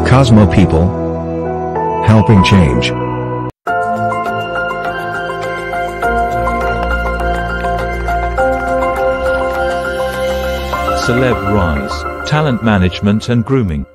Cosmo People, helping change. Celeb Rise, Talent Management and Grooming.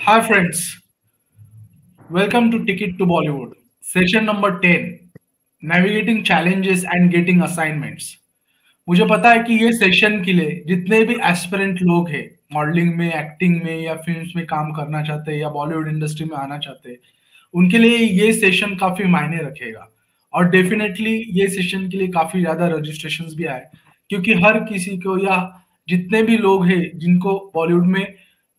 Hi friends, welcome to Ticket to Bollywood, session number 10, Navigating Challenges and Getting Assignments. मुझे पता है कि ये session के लिए जितने भी एस्पिरेंट लोग हैं मॉडलिंग में, एक्टिंग में या फिल्म्स में काम करना चाहते हैं या बॉलीवुड इंडस्ट्री में आना चाहते हैं, उनके लिए ये सेशन काफी मायने रखेगा और डेफिनेटली ये सेशन के लिए काफी ज्यादा रजिस्ट्रेशंस भी आए क्योंकि हर किसी को या जितने भी लोग हैं जिनको बॉलीवुड में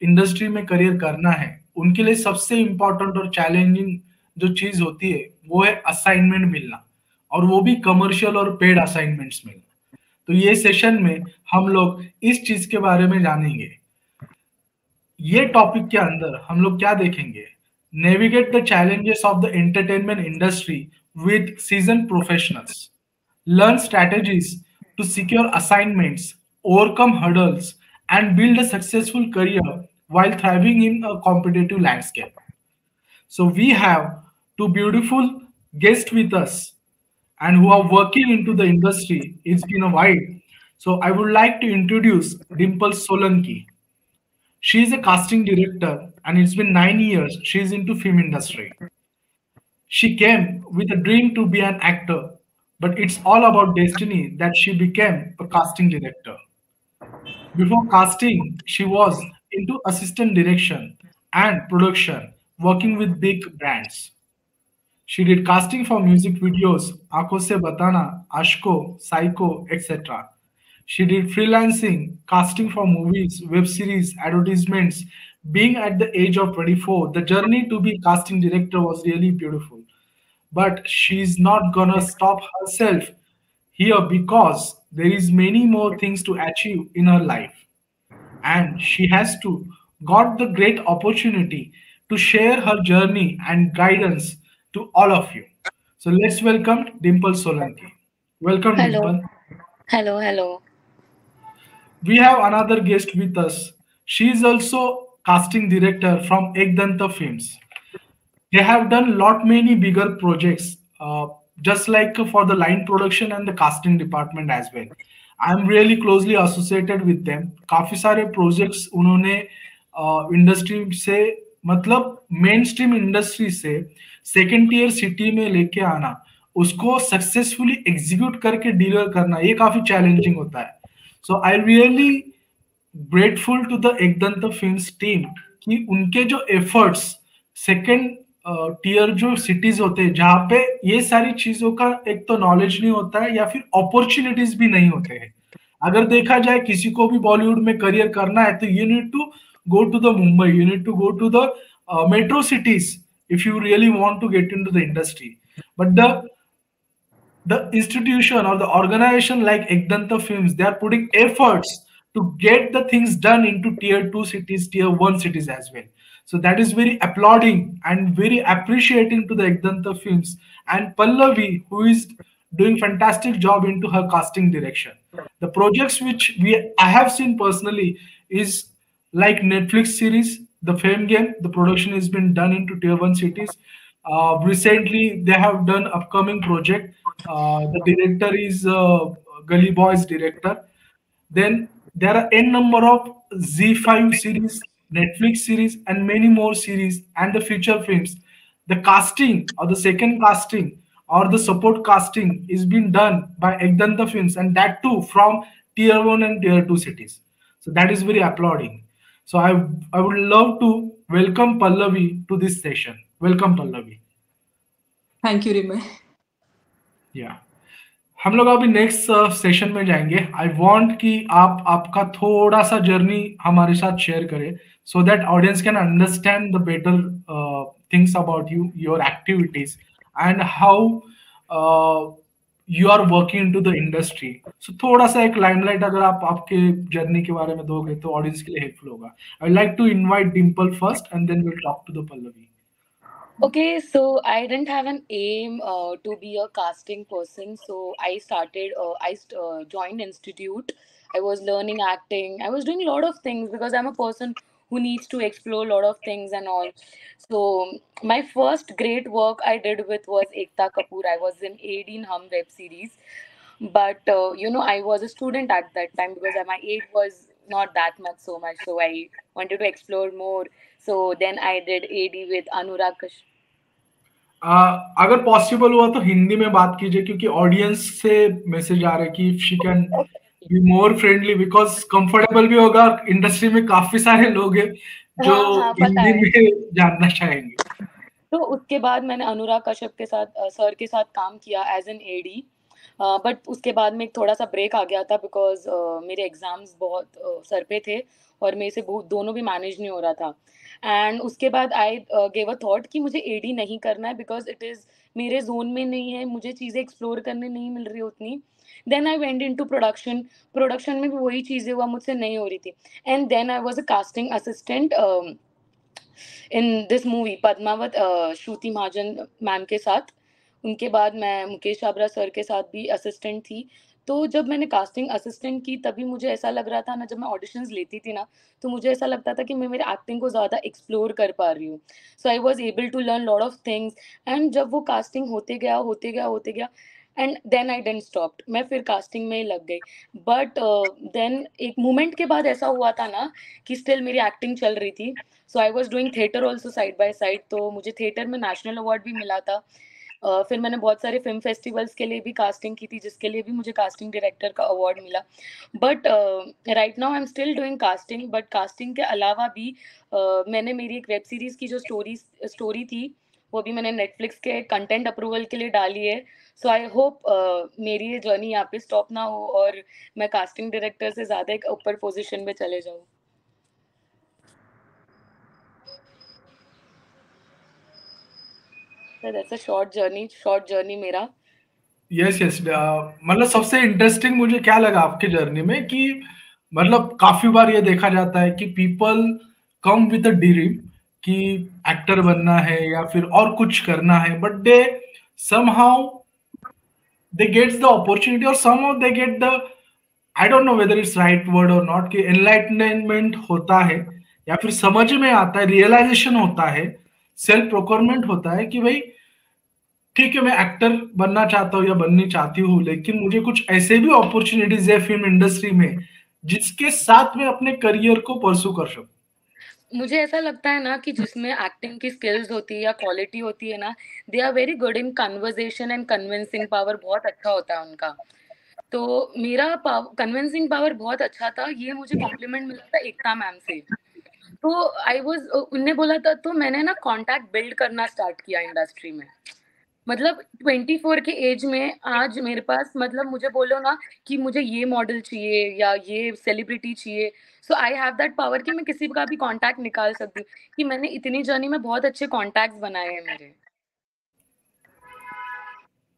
इंडस्ट्री में करियर करना है उनके लिए सबसे इम्पोर्टेंट और चैलेंजिंग जो चीज होती है वो है असाइनमेंट मिलना और वो भी कमर्शियल और पेड असाइनमेंट्स मिलना। तो ये सेशन में हम लोग इस चीज के बारे में जानेंगे। ये टॉपिक के अंदर हम लोग क्या देखेंगे, navigate the challenges of the entertainment industry with season professionals, learn strategies to secure assignments, overcome hurdles, and build a successful career while thriving in a competitive landscape. So we have two beautiful guests with us and who are working into the industry. It's been a while. So I would like to introduce Dimple Solanki. She is a casting director and it's been 9 years she's into film industry. She came with a dream to be an actor, but it's all about destiny that she became a casting director. Before casting, she was into assistant direction and production, working with big brands. She did casting for music videos, Aako Se Batana, Ashko, Psycho, etc. She did freelancing, casting for movies, web series, advertisements. Being at the age of 24, the journey to be casting director was really beautiful. But she's not gonna stop herself here because there is many more things to achieve in her life. And she has to got the great opportunity to share her journey and guidance to all of you. So let's welcome Dimple Solanki. Welcome, Hello. Dimple. Hello. We have another guest with us. She is also casting director from Ekdanta Films. They have done lot many bigger projects, just like for the line production and the casting department as well. I'm really closely associated with them. काफी सारे projects उन्होंने industry से मतलब main stream industry से second tier city में लेके आना, उसको सक्सेसफुली एग्जीक्यूट करके डिलीवर करना, ये काफी चैलेंजिंग होता है. So I really grateful to the Ekdant films team कि उनके जो एफर्ट्स सेकेंड टीयर जो सिटीज होते हैं जहाँ पे ये सारी चीजों का एक तो नॉलेज नहीं होता है या फिर अपॉर्चुनिटीज भी नहीं होते हैं। अगर देखा जाए किसी को भी बॉलीवुड में करियर करना है तो you need to go to the Mumbai, you need to go to the metro cities if you really want to get into the industry. But the institution or the organization like Ekdanta Films, they are putting efforts to get the things done into tier 2 cities, tier 1 cities as well. So that is very applauding and very appreciating to the Ekdanta Films and Pallavi, who is doing fantastic job into her casting direction. The projects which I have seen personally is like Netflix series, The Fame Game. The production has been done into tier 1 cities. Recently, they have done upcoming project. The director is Gully Boy's director. Then there are n number of Z5 series, Netflix series, and many more series and the feature films. The casting or the second casting or the support casting is being done by Ekdanta Films, and that too from tier 1 and tier 2 cities. So that is very applauding. So I would love to welcome Pallavi to this session. Welcome Pallavi. Thank you Rimay. या हम लोग अभी next session में जाएंगे। I want कि आप आपका थोड़ा सा जर्नी हमारे साथ शेयर करें so that audience can understand the better things about you, your activities and how you are working into the industry. So थोड़ा सा एक लाइमलाइट अगर आप आपके जर्नी के बारे में दोगे तो ऑडियंस के लिए हेल्पफुल होगा। I would like to invite Dimple first and then will talk to the Pallavi. Okay, so I didn't have an aim to be a casting person. So I joined institute. I was learning acting. I was doing a lot of things because I'm a person who needs to explore a lot of things and all. So my first great work I did with was Ekta Kapoor. I was in AD in Hum web series. But I was a student at that time because my age was not that much so much. So I wanted to explore more. So then I did AD with Anurag Kashyap. अगर possible हुआ तो हिंदी में बात कीजिए क्योंकि audience से message आ रहा है कि if she can be more friendly because comfortable भी होगा। इंडस्ट्री में काफी सारे लोग हैं जो हिंदी में जानना चाहेंगे। तो उसके बाद मैंने अनुराग कश्यप के साथ सर के साथ काम किया एज एन एडी। बट उसके बाद में थोड़ा सा ब्रेक आ गया था बिकॉज मेरे एग्जाम्स बहुत सर पे थे और मेरे से दोनों भी मैनेज नहीं हो रहा था। एंड उसके बाद आई गेव अ थॉट कि मुझे एडी नहीं करना है बिकॉज इट इज़ मेरे जोन में नहीं है, मुझे चीज़ें एक्सप्लोर करने नहीं मिल रही उतनी। Then I went into production में भी वही चीज़ें हुआ, मुझसे नहीं हो रही थी। And then I was a casting assistant in this movie Padmaavat Shruti Mahajan ma'am के साथ। उनके बाद मैं मुकेश छाबड़ा सर के साथ भी असिस्टेंट थी। तो जब मैंने कास्टिंग असिस्टेंट की तभी मुझे ऐसा लग रहा था ना, जब मैं ऑडिशंस लेती थी ना तो मुझे ऐसा लगता था कि मैं मेरे एक्टिंग को ज़्यादा एक्सप्लोर कर पा रही हूँ। So I was able to learn lot of things. And जब वो कास्टिंग होते गया and then I didn't stopped, मैं फिर कास्टिंग में ही लग गई। बट देन एक मोमेंट के बाद ऐसा हुआ था ना कि स्टिल मेरी एक्टिंग चल रही थी। So I was doing theatre also side by side. तो मुझे थिएटर में नेशनल अवार्ड भी मिला था। फिर मैंने बहुत सारे फिल्म फेस्टिवल्स के लिए भी कास्टिंग की थी जिसके लिए भी मुझे कास्टिंग डायरेक्टर का अवार्ड मिला। But right now I am still doing casting. But casting के अलावा भी मैंने मेरी एक वेब सीरीज की जो स्टोरी थी वो भी मैंने नेटफ्लिक्स के कंटेंट अप्रूवल के लिए डाली है। सो आई होप मेरी ये जर्नी यहाँ पे स्टॉप ना हो और मैं कास्टिंग डायरेक्टर से ज़्यादा एक ऊपर पोजीशन में चले जाऊँ। That's a short journey मेरा। यस मतलब सबसे इंटरेस्टिंग मुझे क्या लगा आपके जर्नी में कि मतलब काफी बार ये देखा जाता है कि people come with a dream कि एक्टर बनना है या फिर और कुछ करना है, but they somehow they gets the opportunity और somehow they get the, I don't know whether it's right word और नॉट, कि एनलाइटमेंट होता है या फिर समझ में आता है, रियलाइजेशन होता है, सेल्फ प्रोक्योरमेंट होता है कि भाई ठीक है मैं एक्टर बनना चाहता हूँ या बननी चाहती हूँ, लेकिन मुझे कुछ ऐसे भी अपॉर्चुनिटीज है फिल्म इंडस्ट्री में जिसके साथ मैं अपने करियर को परसू कर सकूं। मुझे ऐसा लगता है ना कि जिसमें एक्टिंग की स्किल्स होती है या क्वालिटी होती है ना, they are very good in conversation and convincing power बहुत अच्छा होता है उनका। तो मेरा कन्विंसिंग पावर बहुत अच्छा था, ये मुझे कॉम्प्लीमेंट मिला था एकता मैम से। तो उनने बोला था, तो मैंने ना कॉन्टैक्ट बिल्ड करना स्टार्ट किया इंडस्ट्री में। मतलब 24 के एज में आज मेरे पास, मतलब मुझे बोलो ना कि मुझे ये मॉडल चाहिए या ये सेलिब्रिटी चाहिए, सो आई हैव दैट पावर कि मैं किसी का भी कॉन्टैक्ट निकाल सकती हूँ। कि मैंने इतनी जर्नी में बहुत अच्छे कॉन्टैक्ट्स बनाए हैं मेरे।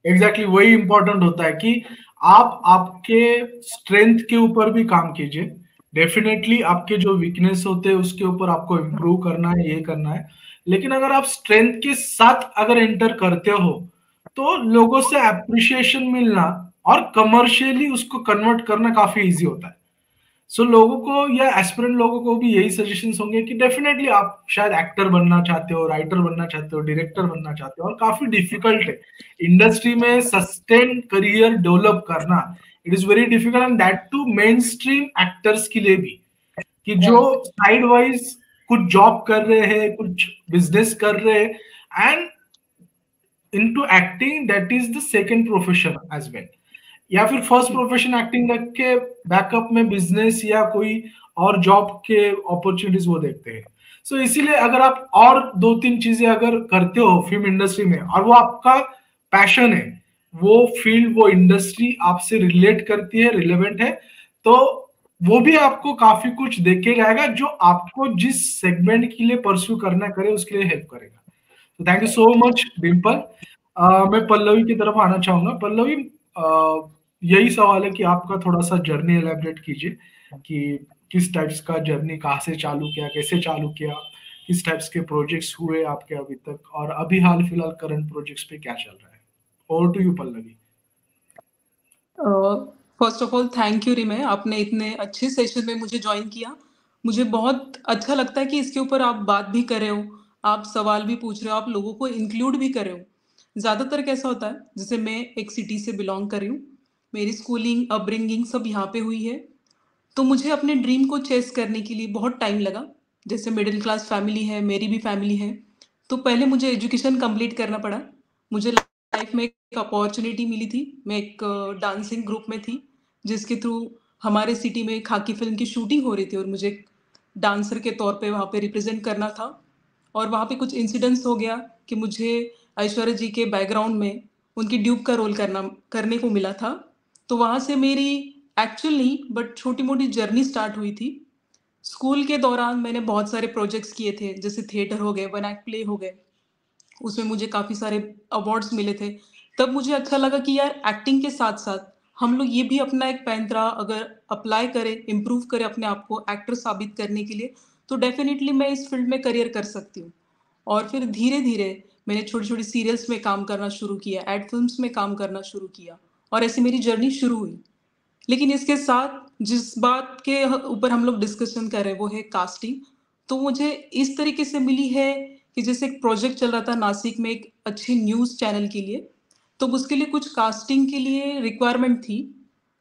एग्जैक्टली वही इंपॉर्टेंट होता है कि आप आपके स्ट्रेंथ के ऊपर भी काम कीजिए। डेफिनेटली आपके जो वीकनेस होते हैं उसके ऊपर आपको इम्प्रूव करना है, ये करना है। लेकिन अगर आप स्ट्रेंथ के साथ अगर एंटर करते हो तो लोगों से अप्रिशिएशन मिलना और कमर्शियली उसको कन्वर्ट करना काफी इजी होता है। सो लोगों को या एस्पिरेंट लोगों को भी यही सजेशंस होंगे कि डेफिनेटली आप शायद एक्टर बनना चाहते हो, राइटर बनना चाहते हो, डायरेक्टर बनना चाहते हो, और काफी डिफिकल्ट है इंडस्ट्री में सस्टेन करियर डेवलप करना। It is very difficult, and that too mainstream actors के लिए भी, कि जो साइड वाइज कुछ जॉब कर रहे हैं, कुछ बिजनेस कर रहे हैं, and into acting that is the second profession as well, या फिर फर्स्ट प्रोफेशन एक्टिंग रख के बैकअप में बिजनेस या कोई और जॉब के अपॉर्चुनिटीज वो देखते हैं। सो इसीलिए अगर आप और 2-3 चीजें अगर करते हो फिल्म इंडस्ट्री में और वो आपका पैशन है, वो फील्ड, वो इंडस्ट्री आपसे रिलेट करती है, रिलेवेंट है, तो वो भी आपको काफी कुछ देके जाएगा जो आपको जिस सेगमेंट के लिए परस्यू करना करे उसके लिए हेल्प करेगा। तो thank you so much Dimple. मैं पल्लवी की तरफ आना चाहूंगा। पल्लवी, यही सवाल है कि आपका थोड़ा सा जर्नी एलैबोरेट कीजिए कि किस टाइप्स का जर्नी, कहाँ से चालू किया, कैसे चालू किया, किस टाइप्स के प्रोजेक्ट्स हुए आपके अभी तक, और अभी हाल फिलहाल करंट प्रोजेक्ट्स पे क्या चल रहा है। Over to you Pallavi. First of all thank you Rimay, आपने इतने अच्छे सेशन में मुझे ज्वाइन किया। मुझे बहुत अच्छा लगता है कि इसके ऊपर आप बात भी कर रहे हो, आप सवाल भी पूछ रहे हो, आप लोगों को इंक्लूड भी कर रहे हो। ज़्यादातर कैसा होता है, जैसे मैं एक सिटी से बिलोंग कर रही हूँ, मेरी स्कूलिंग अपब्रिंगिंग सब यहाँ पे हुई है, तो मुझे अपने ड्रीम को चेस करने के लिए बहुत टाइम लगा। जैसे मिडिल क्लास फैमिली है, मेरी भी फैमिली है, तो पहले मुझे एजुकेशन कंप्लीट करना पड़ा। मुझे लाइफ में एक अपॉर्चुनिटी मिली थी, मैं एक डांसिंग ग्रुप में थी जिसके थ्रू हमारे सिटी में खाकी फिल्म की शूटिंग हो रही थी और मुझे एक डांसर के तौर पे वहाँ पे रिप्रेजेंट करना था। और वहाँ पे कुछ इंसिडेंट्स हो गया कि मुझे ऐश्वर्या जी के बैकग्राउंड में उनकी ड्यूब का रोल करने को मिला था। तो वहाँ से मेरी एक्चुअल नहीं बट छोटी मोटी जर्नी स्टार्ट हुई थी। स्कूल के दौरान मैंने बहुत सारे प्रोजेक्ट्स किए थे, जैसे थिएटर हो गए, वन एक्ट प्ले हो गए, उसमें मुझे काफ़ी सारे अवार्ड्स मिले थे। तब मुझे अच्छा लगा कि यार एक्टिंग के साथ साथ हम लोग ये भी अपना एक पैंतरा अगर अप्लाई करें, इम्प्रूव करें अपने आप को एक्टर साबित करने के लिए, तो डेफिनेटली मैं इस फील्ड में करियर कर सकती हूँ। और फिर धीरे धीरे मैंने छोटी छोटी सीरियल्स में काम करना शुरू किया, एड फिल्म्स में काम करना शुरू किया, और ऐसी मेरी जर्नी शुरू हुई। लेकिन इसके साथ जिस बात के ऊपर हम लोग डिस्कशन कर रहे हैं वो है कास्टिंग। तो मुझे इस तरीके से मिली है कि जैसे एक प्रोजेक्ट चल रहा था नासिक में एक अच्छे न्यूज़ चैनल के लिए, तो उसके लिए कुछ कास्टिंग के लिए रिक्वायरमेंट थी।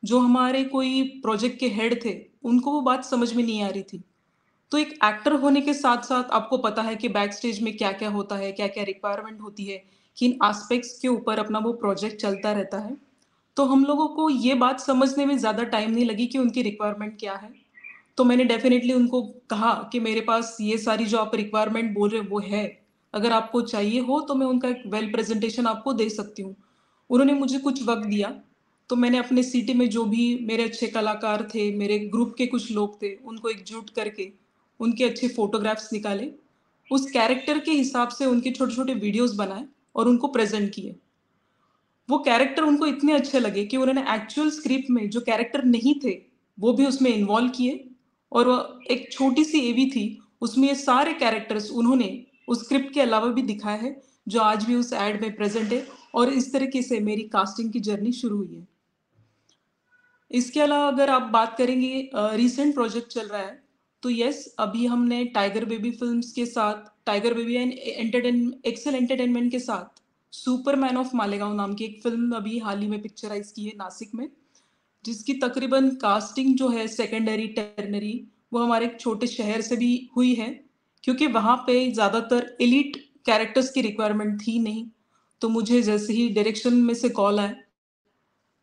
जो हमारे कोई प्रोजेक्ट के हेड थे उनको वो बात समझ में नहीं आ रही थी। तो एक एक्टर होने के साथ साथ आपको पता है कि बैक स्टेज में क्या क्या होता है, क्या क्या रिक्वायरमेंट होती है, किन एस्पेक्ट्स के ऊपर अपना वो प्रोजेक्ट चलता रहता है। तो हम लोगों को ये बात समझने में ज़्यादा टाइम नहीं लगी कि उनकी रिक्वायरमेंट क्या है। तो मैंने डेफिनेटली उनको कहा कि मेरे पास ये सारी जो आप रिक्वायरमेंट बोल रहे हो वो है, अगर आपको चाहिए हो तो मैं उनका एक वेल प्रेजेंटेशन आपको दे सकती हूँ। उन्होंने मुझे कुछ वक्त दिया, तो मैंने अपने सिटी में जो भी मेरे अच्छे कलाकार थे, मेरे ग्रुप के कुछ लोग थे, उनको एकजुट करके उनके अच्छे फोटोग्राफ्स निकाले, उस कैरेक्टर के हिसाब से उनके छोटे छोटे वीडियोस बनाए और उनको प्रेजेंट किए। वो कैरेक्टर उनको इतने अच्छे लगे कि उन्होंने एक्चुअल स्क्रिप्ट में जो कैरेक्टर नहीं थे वो भी उसमें इन्वॉल्व किए, और वो एक छोटी सी एवी थी, उसमें ये सारे कैरेक्टर्स उन्होंने उस स्क्रिप्ट के अलावा भी दिखाया है जो आज भी उस एड में प्रेजेंट है। और इस तरीके से मेरी कास्टिंग की जर्नी शुरू हुई है। इसके अलावा अगर आप बात करेंगे रीसेंट प्रोजेक्ट चल रहा है, तो यस, अभी हमने टाइगर बेबी फिल्म्स के साथ, Tiger Baby and Excel Entertainment के साथ सुपरमैन ऑफ मालेगांव नाम की एक फिल्म अभी हाल ही में पिक्चराइज की है नासिक में, जिसकी तकरीबन कास्टिंग जो है सेकेंडरी टर्नरी वो हमारे एक छोटे शहर से भी हुई है, क्योंकि वहाँ पे ज़्यादातर एलिट कैरेक्टर्स की रिक्वायरमेंट थी नहीं। तो मुझे जैसे ही डायरेक्शन में से कॉल आया,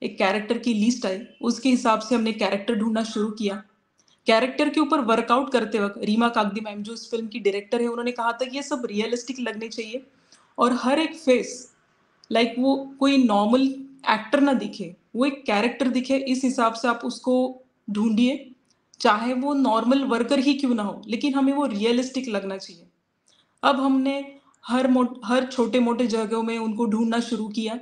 एक कैरेक्टर की लिस्ट आई, उसके हिसाब से हमने कैरेक्टर ढूंढना शुरू किया। कैरेक्टर के ऊपर वर्कआउट करते वक्त रीमा कागदी मैम जो इस फिल्म की डायरेक्टर है, उन्होंने कहा था कि ये सब रियलिस्टिक लगने चाहिए और हर एक फेस लाइक वो कोई नॉर्मल एक्टर ना दिखे, वो एक कैरेक्टर दिखे, इस हिसाब से आप उसको ढूंढिए, चाहे वो नॉर्मल वर्कर ही क्यों ना हो, लेकिन हमें वो रियलिस्टिक लगना चाहिए। अब हमने हर छोटे मोटे जगहों में उनको ढूंढना शुरू किया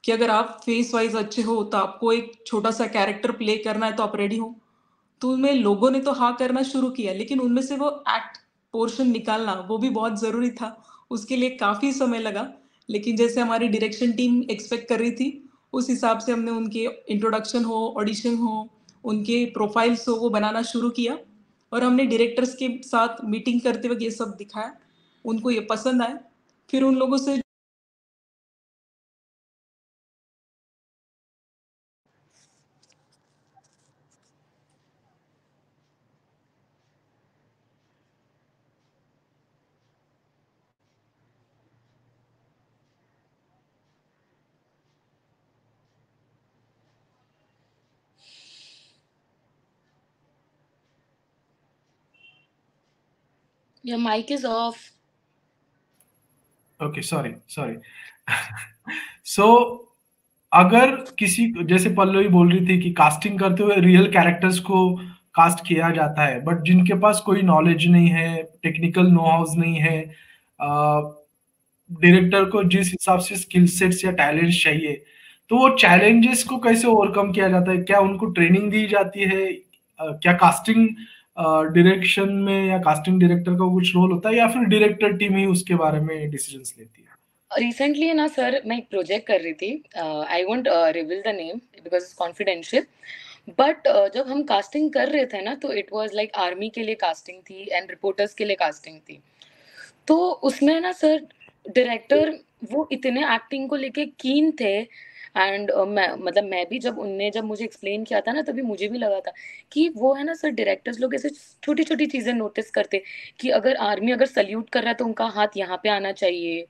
कि अगर आप फेस वाइज अच्छे हो तो आपको एक छोटा सा कैरेक्टर प्ले करना है तो आप रेडी हो। तो उनमें लोगों ने तो हाँ करना शुरू किया, लेकिन उनमें से वो एक्ट पोर्शन निकालना वो भी बहुत ज़रूरी था, उसके लिए काफ़ी समय लगा। लेकिन जैसे हमारी डायरेक्शन टीम एक्सपेक्ट कर रही थी उस हिसाब से हमने उनके इंट्रोडक्शन हो, ऑडिशन हो, उनके प्रोफाइल्स हो, वो बनाना शुरू किया और हमने डायरेक्टर्स के साथ मीटिंग करते वक्त ये सब दिखाया, उनको ये पसंद आए। फिर उन लोगों से Your mic is off. Okay, sorry sorry. So अगर किसी, जैसे पल्लवी बोल रही थी कि कास्टिंग करते हुए रियल कैरेक्टर्स को कास्ट किया जाता है, बट जिनके पास कोई नॉलेज नहीं है, टेक्निकल नो हाउस नहीं है, डायरेक्टर को जिस हिसाब से स्किल सेट्स या टैलेंट चाहिए, तो वो चैलेंजेस को कैसे ओवरकम किया जाता है? क्या उनको ट्रेनिंग दी जाती है? क्या कास्टिंग डायरेक्शन में या कास्टिंग डायरेक्टर का कुछ रोल होता है, या फिर डायरेक्टर टीम ही उसके बारे में डिसीजंस लेती है? रिसेंटली ना सर, मैं एक प्रोजेक्ट कर रही थी, I won't reveal the name because it's confidential, but जब हम कास्टिंग कर रहे थे ना, तो इट वाज लाइक आर्मी के लिए कास्टिंग थी एंड रिपोर्टर्स के लिए कास्टिंग थी। तो उसमें ना सर डायरेक्टर वो इतने एक्टिंग को लेके कीन थे एंड मैं भी जब मुझे एक्सप्लेन किया था ना, तभी मुझे भी लगा था कि वो है ना सर, डायरेक्टर्स लोग ऐसे छोटी छोटी चीजें नोटिस करते कि अगर आर्मी अगर सल्यूट कर रहा है तो उनका हाथ यहाँ पे आना चाहिए,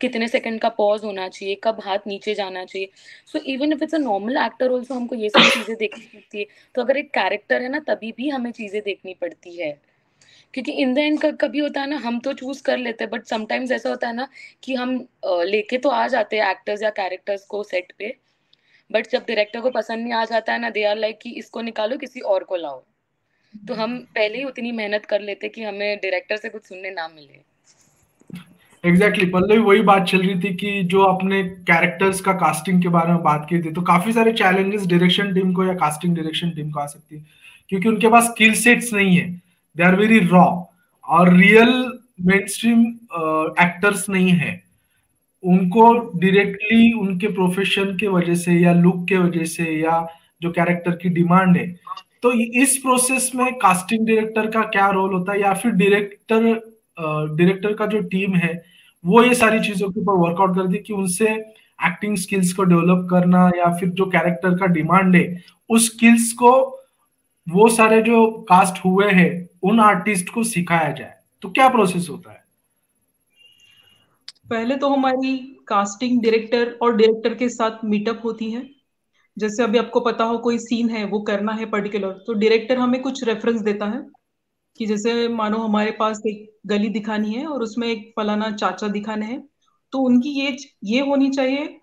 कितने सेकंड का पॉज होना चाहिए, कब हाथ नीचे जाना चाहिए। So even if it's a normal actor also हमको ये सब चीजें देखनी पड़ती है। तो अगर एक कैरेक्टर है ना, तभी भी हमें चीजें देखनी पड़ती है, क्योंकि इन द एंड कभी होता है ना, हम तो चूज कर लेते हैं, बट समटाइम्स ऐसा होता है ना कि हम लेके तो आ जाते हैं एक्टर्स या कैरेक्टर्स को सेट पे, बट जब डायरेक्टर को पसंद नहीं आ जाता है ना, दे आर लाइक कि इसको निकालो, किसी और को लाओ। तो हम पहले ही उतनी मेहनत कर लेते कि हमें डायरेक्टर से कुछ सुनने ना मिले। एग्जैक्टली पल्लवी, वही बात चल रही थी कि जो आपने कैरेक्टर्स का कास्टिंग के बारे में बात की थी, तो काफी सारे चैलेंजेस डायरेक्शन टीम को या कास्टिंग डायरेक्शन टीम को आ सकती है, क्योंकि उनके पास स्किल सेट्स नहीं है, दे आर वेरी रॉ, और रियल मेन स्ट्रीम एक्टर्स नहीं है। उनको डायरेक्टली उनके प्रोफेशन के वजह से या लुक के वजह से या जो कैरेक्टर की डिमांड है, तो इस प्रोसेस में कास्टिंग डायरेक्टर का क्या रोल होता है, या फिर डायरेक्टर का जो टीम है वो ये सारी चीजों के ऊपर वर्कआउट करती है कि उनसे एक्टिंग स्किल्स को डेवलप करना, या फिर जो कैरेक्टर का डिमांड है उस स्किल्स को वो सारे जो कास्ट हुए हैं उन आर्टिस्ट को सिखाया जाए? तो क्या प्रोसेस होता है? पहले तो हमारी कास्टिंग डायरेक्टर और डायरेक्टर के साथ मीटअप होती है। जैसे अभी आपको पता हो कोई सीन है वो करना है पर्टिकुलर, तो डायरेक्टर हमें कुछ रेफरेंस देता है कि जैसे मानो हमारे पास एक गली दिखानी है और उसमें एक फलाना चाचा दिखाने हैं, तो उनकी ये होनी चाहिए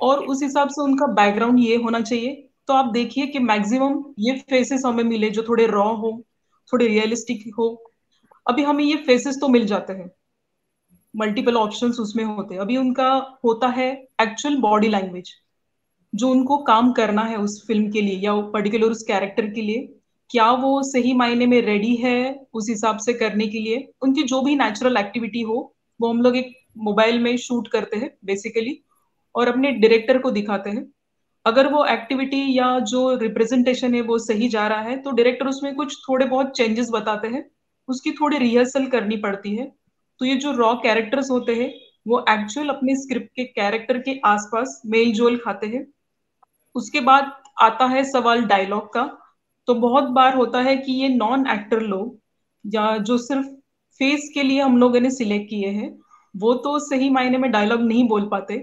और उस हिसाब से उनका बैकग्राउंड ये होना चाहिए। तो आप देखिए कि मैक्सिमम ये फेसेस हमें मिले जो थोड़े रॉ हो, थोड़े रियलिस्टिक हो। अभी हमें ये फेसेस तो मिल जाते हैं, मल्टीपल ऑप्शंस उसमें होते हैं। अभी उनका होता है एक्चुअल बॉडी लैंग्वेज, जो उनको काम करना है उस फिल्म के लिए या पर्टिकुलर उस कैरेक्टर के लिए, क्या वो सही मायने में रेडी है उस हिसाब से करने के लिए। उनकी जो भी नेचुरल एक्टिविटी हो वो हम लोग एक मोबाइल में शूट करते हैं बेसिकली और अपने डायरेक्टर को दिखाते हैं। अगर वो एक्टिविटी या जो रिप्रेजेंटेशन है वो सही जा रहा है तो डायरेक्टर उसमें कुछ थोड़े बहुत चेंजेस बताते हैं, उसकी थोड़ी रिहर्सल करनी पड़ती है। तो ये जो रॉ कैरेक्टर्स होते हैं वो एक्चुअल अपने स्क्रिप्ट के कैरेक्टर के आसपास मेल जोल खाते हैं। उसके बाद आता है सवाल डायलॉग का। तो बहुत बार होता है कि ये नॉन एक्टर लोग या जो सिर्फ फेस के लिए हम लोगों ने सिलेक्ट किए हैं वो तो सही मायने में डायलॉग नहीं बोल पाते,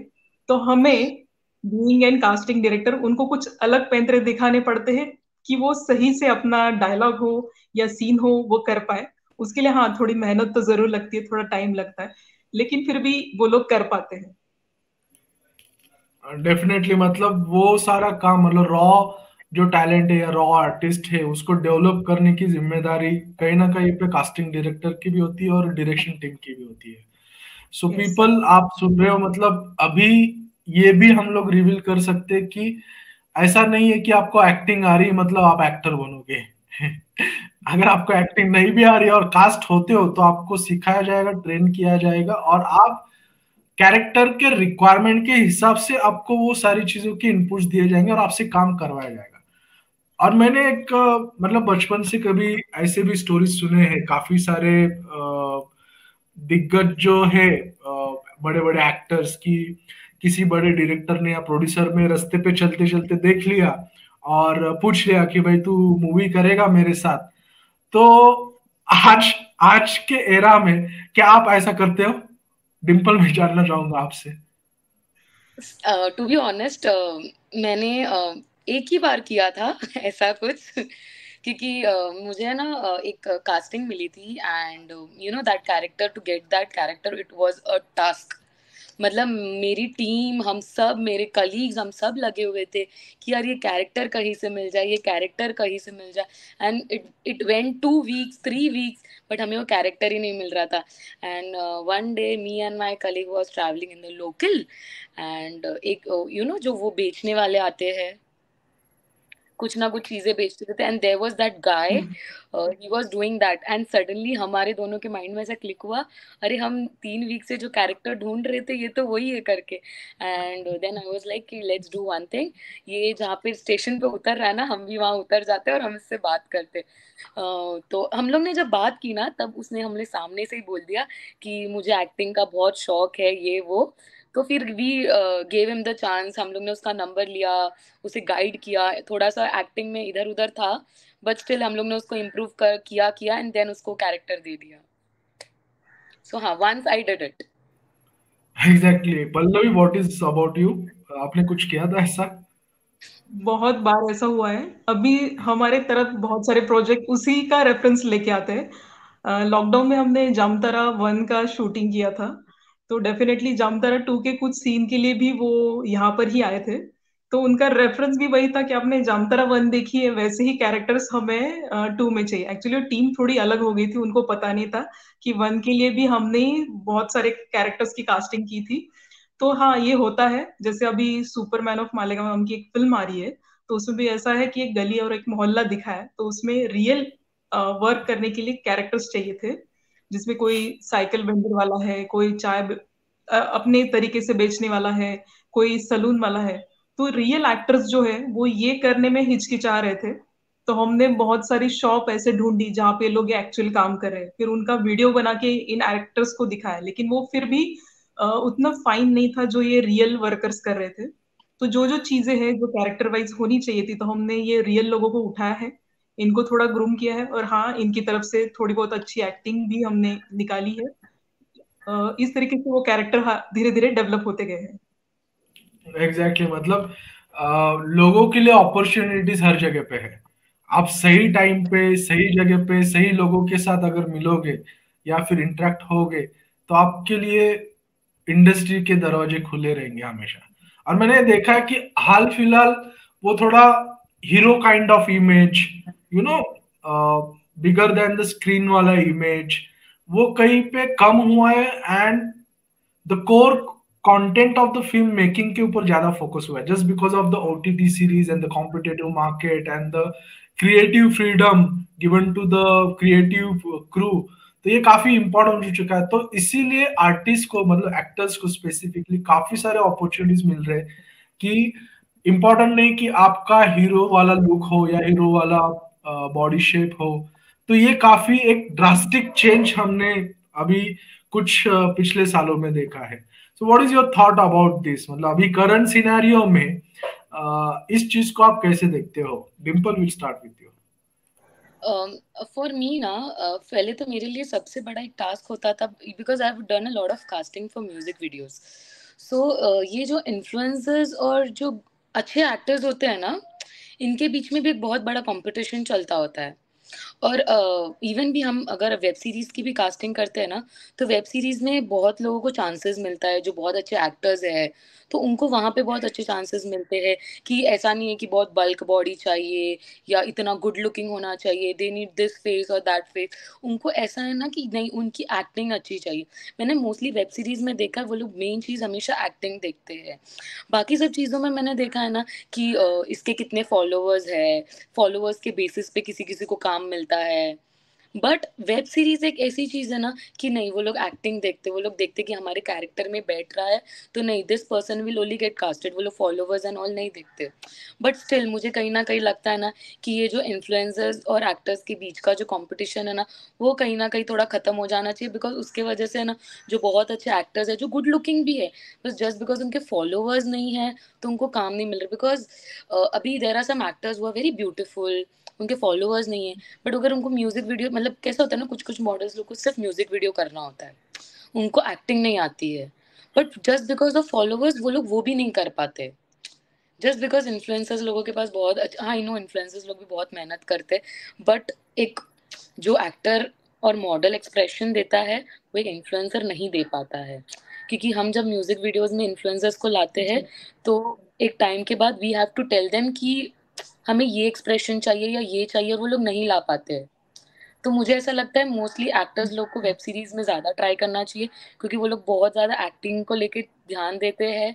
तो हमें बीइंग एंड कास्टिंग डायरेक्टर उनको कुछ अलग पैंतरे दिखाने पड़ते हैं कि वो सही से अपना डायलॉग हो या सीन हो वो कर पाए। उसके लिए हाँ थोड़ी मेहनत तो जरूर लगती है, थोड़ा टाइम लगता है, लेकिन फिर भी वो लोग कर पाते हैं। डेफिनेटली, मतलब वो सारा काम, मतलब रॉ जो टैलेंट है या रॉ आर्टिस्ट है उसको डेवलप करने की जिम्मेदारी कहीं ना कहीं पे कास्टिंग डायरेक्टर की भी होती है और डायरेक्शन टीम की भी होती है। सो Yes. पीपल, आप सुन रहे हो, मतलब अभी ये भी हम लोग रिवील कर सकते हैं कि ऐसा नहीं है कि आपको एक्टिंग आ रही मतलब आप एक्टर बनोगे। अगर आपको एक्टिंग नहीं भी आ रही है और कास्ट होते हो तो आपको सिखाया जाएगा, ट्रेन किया जाएगा, और आप कैरेक्टर के रिक्वायरमेंट के हिसाब से आपको वो सारी चीजों के इनपुट्स दिए जाएंगे और आपसे काम करवाया जाएगा। और मैंने एक मतलब बचपन से कभी ऐसे भी स्टोरीज सुने हैं, काफी सारे दिग्गज जो है, बड़े बड़े एक्टर्स की, किसी बड़े डायरेक्टर ने या प्रोड्यूसर ने रास्ते पे चलते चलते देख लिया और पूछ लिया कि भाई तू मूवी करेगा मेरे साथ। तो आज आज के एरा में क्या आप ऐसा करते हो? डिम्पल, मैं जानना चाहूंगा आपसे। टू बी ऑनेस्ट, मैंने एक ही बार किया था ऐसा कुछ, क्योंकि मुझे ना एक कास्टिंग मिली थी, and you know that character, to get that character it was a task. मतलब मेरी टीम, हम सब, मेरे कलीग्स, हम सब लगे हुए थे कि यार ये कैरेक्टर कहीं से मिल जाए, ये कैरेक्टर कहीं से मिल जाए। And it it went 2 weeks 3 weeks, but हमें वो कैरेक्टर ही नहीं मिल रहा था। And one day me and my colleague was travelling in the local, and एक यू नो जो वो बेचने वाले आते हैं, कुछ ना कुछ चीजें बेचते रहते, and there was that guy, he was doing that, and suddenly हमारे दोनों के माइंड में ऐसा क्लिक हुआ, अरे हम 3 वीक से जो कैरेक्टर ढूंढ रहे थे ये तो वही है करके। And then I was like कि लेट्स डू वन थिंग, ये जहाँ पे स्टेशन पे उतर रहा है ना, हम भी वहाँ उतर जाते और हम इससे बात करते। तो हम लोग ने जब बात की ना, तब उसने हमने सामने से ही बोल दिया कि मुझे एक्टिंग का बहुत शौक है, ये वो। तो फिर we gave him the chance, हम लोग ने उसका नंबर लिया, उसे गाइड किया, थोड़ा सा एक्टिंग में इधर उधर था, बट स्टिल हम लोग ने उसको इम्प्रूव कर किया किया एंड देन उसको कैरेक्टर दे दिया। सो हाँ, once I did it. Exactly. Pallavi, what is about you? आपने कुछ किया था ऐसा? बहुत बार ऐसा हुआ है। अभी हमारे तरफ बहुत सारे प्रोजेक्ट उसी का रेफरेंस लेके आते हैं। लॉकडाउन में हमने जामतारा 1 का शूटिंग किया था, तो डेफिनेटली जामतारा 2 के कुछ सीन के लिए भी वो यहाँ पर ही आए थे। तो उनका रेफरेंस भी वही था कि आपने जामतारा 1 देखी है, वैसे ही कैरेक्टर्स हमें 2 में चाहिए। एक्चुअली टीम थोड़ी अलग हो गई थी, उनको पता नहीं था कि 1 के लिए भी हमने ही बहुत सारे कैरेक्टर्स की कास्टिंग की थी। तो हाँ, ये होता है। जैसे अभी सुपरमैन ऑफ मालेगांव नाम की एक फिल्म आ रही है, तो उसमें भी ऐसा है कि एक गली और एक मोहल्ला दिखा है, तो उसमें रियल वर्क करने के लिए कैरेक्टर्स चाहिए थे, जिसमें कोई साइकिल वेंडर वाला है, कोई अपने तरीके से बेचने वाला है, कोई सलून वाला है। तो रियल एक्टर्स जो है वो ये करने में हिचकिचा रहे थे, तो हमने बहुत सारी शॉप ऐसे ढूंढी जहाँ पे लोग एक्चुअल काम कर रहे हैं, फिर उनका वीडियो बना के इन एक्टर्स को दिखाया, लेकिन वो फिर भी उतना फाइन नहीं था जो ये रियल वर्कर्स कर रहे थे। तो जो जो चीजें हैं जो कैरेक्टर वाइज होनी चाहिए थी, तो हमने ये रियल लोगों को उठाया है, इनको थोड़ा ग्रूम किया है, और हाँ इनकी तरफ से थोड़ी बहुत अच्छी एक्टिंग भी हमने निकाली है। इस तरीके से वो कैरेक्टर धीरे धीरे डेवलप होते गए हैं। एग्जैक्टली, मतलब लोगों के लिए अपॉर्चुनिटीज हर जगह पे है। आप सही टाइम पे सही जगह पे सही लोगों के साथ अगर मिलोगे या फिर इंटरेक्ट होगे तो आपके लिए इंडस्ट्री के दरवाजे खुले रहेंगे हमेशा। और मैंने देखा है कि हाल फिलहाल वो थोड़ा hero kind of image, you know, bigger than the screen वाला इमेज, वो कहीं पे कम हुआ है, and the core content of the film making के ऊपर ज्यादा फोकस हुआ है, just because of the OTT series and the competitive market and the creative freedom given to the creative crew. तो ये काफी इंपॉर्टेंट हो चुका है। तो इसीलिए आर्टिस्ट को, मतलब एक्टर्स को स्पेसिफिकली काफी सारे अपॉर्चुनिटीज मिल रहे हैं कि इंपॉर्टेंट नहीं कि आपका हीरो वाला लुक हो या हीरो वाला बॉडी शेप हो। तो ये काफी एक ड्रास्टिक चेंज हमने अभी कुछ पिछले सालों में देखा है। So what is your thought about this? मतलब अभी करंट सिनेरियो में इस चीज को आप कैसे देखते हो? Dimple, will start with you. For me ना, पहले तो मेरे लिए सबसे बड़ा एक टास्क होता था, because I have done a lot of casting for music videos. So ये जो इन्फ्लुएंसर्स और जो अच्छे एक्टर्स होते हैं ना, इनके बीच में भी एक बहुत बड़ा कंपटीशन चलता होता है। और इवन भी हम अगर वेब सीरीज़ की भी कास्टिंग करते हैं ना, तो वेब सीरीज़ में बहुत लोगों को चांसेस मिलता है, जो बहुत अच्छे एक्टर्स हैं, तो उनको वहाँ पे बहुत अच्छे चांसेस मिलते हैं कि ऐसा नहीं है कि बहुत बल्क बॉडी चाहिए या इतना गुड लुकिंग होना चाहिए, दे नीड दिस फेस और दैट फेस। उनको ऐसा है ना कि नहीं, उनकी एक्टिंग अच्छी चाहिए। मैंने मोस्टली वेब सीरीज़ में देखा है, वो लोग मेन चीज़ हमेशा एक्टिंग देखते हैं। बाकी सब चीज़ों में मैंने देखा है ना कि इसके कितने फॉलोवर्स है, फॉलोवर्स के बेसिस पे किसी-किसी को काम मिलता है। बट वेब सीरीज़ एक ऐसी चीज़ है ना कि नहीं, वो लोग एक्टिंग देखते, वो लोग देखते कि हमारे कैरेक्टर में बैठ रहा है, तो नहीं, this person will only get casted, वो लोग फॉलोवर्स एंड ऑल नहीं देखते। बट स्टिल मुझे कहीं न कहीं लगता है ना कि ये जो इन्फ्लुएंसर्स और एक्टर्स के बीच का जो कॉम्पिटिशन है ना, वो कहीं न कहीं थोड़ा खत्म हो जाना चाहिए, बिकॉज़ उसके वजह से है ना, जो बहुत अच्छे एक्टर्स हैं, जो गुड लुकिंग भी है, बस जस्ट बिकॉज़ उनके फॉलोवर्स नहीं हैं, तो उनको काम नहीं मिल रहा। बिकॉज़ अभी there are some actors who are very beautiful, उनके फॉलोवर्स नहीं है, बट अगर उनको म्यूजिक वीडियो, मतलब कैसा होता है ना, कुछ कुछ मॉडल्स लोग को सिर्फ म्यूजिक वीडियो करना होता है, उनको एक्टिंग नहीं आती है, but just because of followers वो लोग वो भी नहीं कर पाते। जस्ट बिकॉज इन्फ्लुएंसर्स लोगों के पास बहुत अच्छा, हाँ आई नो इन्फ्लुएंसर्स लोग भी बहुत मेहनत करते हैं, बट एक जो एक्टर और मॉडल एक्सप्रेशन देता है, वो एक इन्फ्लुएंसर नहीं दे पाता है। क्योंकि हम जब म्यूजिक वीडियोस में इन्फ्लुएंसर्स को लाते हैं, तो एक टाइम के बाद we have to tell them कि हमें ये एक्सप्रेशन चाहिए या ये चाहिए, और वो लोग नहीं ला पाते हैं। तो मुझे ऐसा लगता है मोस्टली एक्टर्स लोग को वेब सीरीज में ज़्यादा ट्राई करना चाहिए, क्योंकि वो लोग बहुत ज़्यादा एक्टिंग को लेके ध्यान देते हैं।